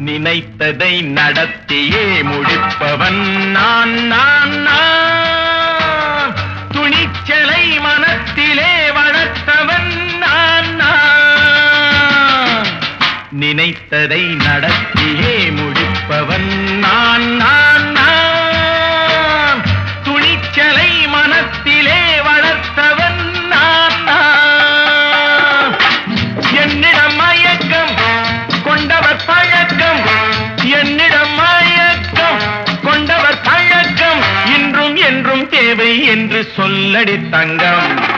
நினைத்ததை நடத்தியே முடிப்பவன் நான் நான் நான். துணிச்சலை மனத்திலே வளர்த்தவன் நான் நான். நினைத்ததை நடத்தியே முடிப்பவன் நான் நான் நான். துணிச்சலை மனத்திலே வளர்த்தவன் நான் நான். என்னிடம் மயக்கம் கொண்டவர் பழக்கம், என்னிடம் மயக்கம் கொண்டவர் பழக்கம், இன்றும் என்றும் தேவை என்று சொல்லடி தங்கம்.